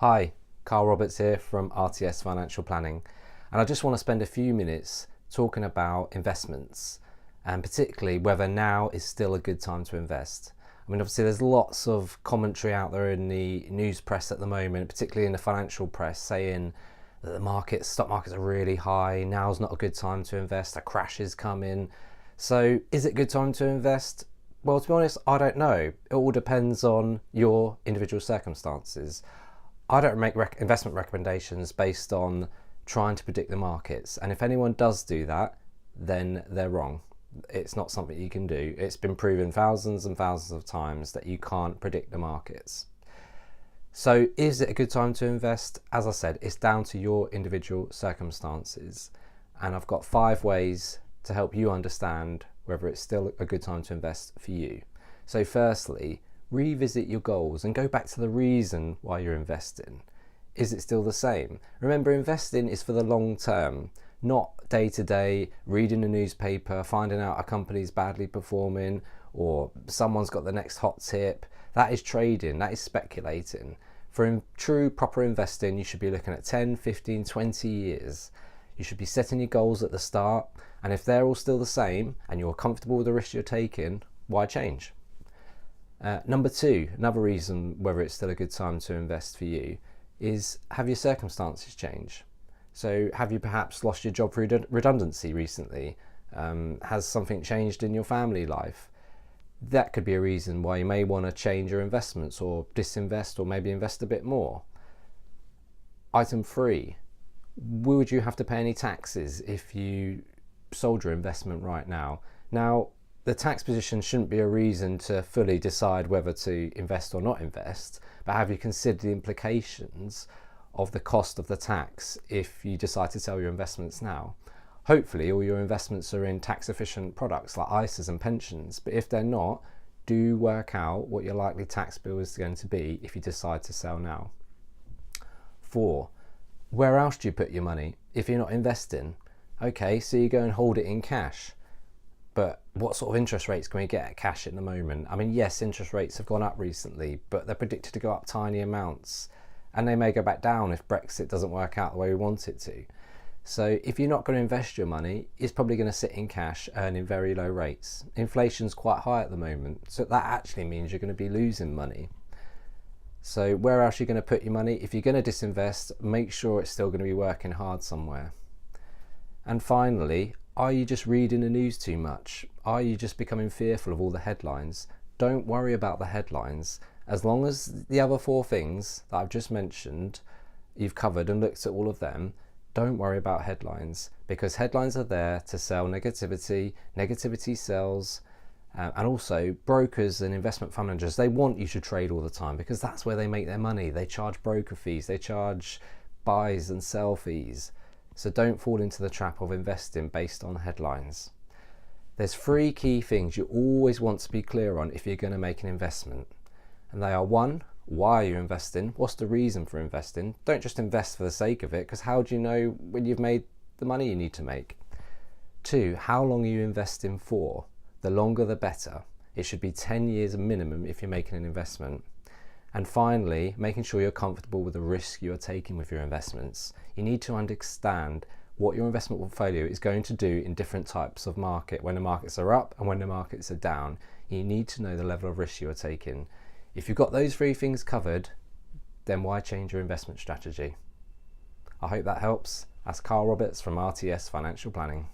Hi, Carl Roberts here from RTS Financial Planning, and I just want to spend a few minutes talking about investments and particularly whether now is still a good time to invest. I mean, obviously there's lots of commentary out there in the news press at the moment, particularly in the financial press, saying that the stock markets are really high, now's not a good time to invest, a crash is coming. So is it a good time to invest? Well, to be honest, I don't know. It all depends on your individual circumstances. I don't make investment recommendations based on trying to predict the markets, and if anyone does do that, then they're wrong. It's not something you can do. It's been proven thousands and thousands of times that you can't predict the markets. So is it a good time to invest? As I said, it's down to your individual circumstances, and I've got 5 ways to help you understand whether it's still a good time to invest for you. So firstly, revisit your goals and go back to the reason why you're investing. Is it still the same? Remember, investing is for the long term, not day to day, reading a newspaper, finding out a company's badly performing or someone's got the next hot tip. That is trading, that is speculating. For true proper investing, you should be looking at 10, 15, 20 years. You should be setting your goals at the start, and if they're all still the same and you're comfortable with the risk you're taking, why change? Number 2, another reason whether it's still a good time to invest for you is, have your circumstances changed? So have you perhaps lost your job for redundancy recently? Has something changed in your family life? That could be a reason why you may want to change your investments or disinvest or maybe invest a bit more. Item 3, would you have to pay any taxes if you sold your investment right now? Now, the tax position shouldn't be a reason to fully decide whether to invest or not invest, but have you considered the implications of the cost of the tax if you decide to sell your investments now? Hopefully all your investments are in tax efficient products like ISAs and pensions, but if they're not, do work out what your likely tax bill is going to be if you decide to sell now. 4, where else do you put your money if you're not investing? Okay, so you go and hold it in cash. But what sort of interest rates can we get at cash at the moment? I mean, yes, interest rates have gone up recently, but they're predicted to go up tiny amounts, and they may go back down if Brexit doesn't work out the way we want it to. So if you're not going to invest your money, it's probably going to sit in cash earning very low rates. Inflation's quite high at the moment, so that actually means you're going to be losing money. So where else are you going to put your money? If you're going to disinvest, make sure it's still going to be working hard somewhere. And finally, are you just reading the news too much? Are you just becoming fearful of all the headlines? Don't worry about the headlines. As long as the other 4 things that I've just mentioned, you've covered and looked at all of them, don't worry about headlines, because headlines are there to sell negativity. Negativity sells, and also brokers and investment fund managers, they want you to trade all the time because that's where they make their money. They charge broker fees, they charge buys and sell fees. So don't fall into the trap of investing based on headlines. There's 3 key things you always want to be clear on if you're going to make an investment. And they are: 1, why are you investing? What's the reason for investing? Don't just invest for the sake of it, because how do you know when you've made the money you need to make? 2, how long are you investing for? The longer the better. It should be 10 years minimum if you're making an investment. And finally, making sure you're comfortable with the risk you're taking with your investments. You need to understand what your investment portfolio is going to do in different types of market. When the markets are up and when the markets are down, you need to know the level of risk you're taking. If you've got those 3 things covered, then why change your investment strategy? I hope that helps. That's Carl Roberts from RTS Financial Planning.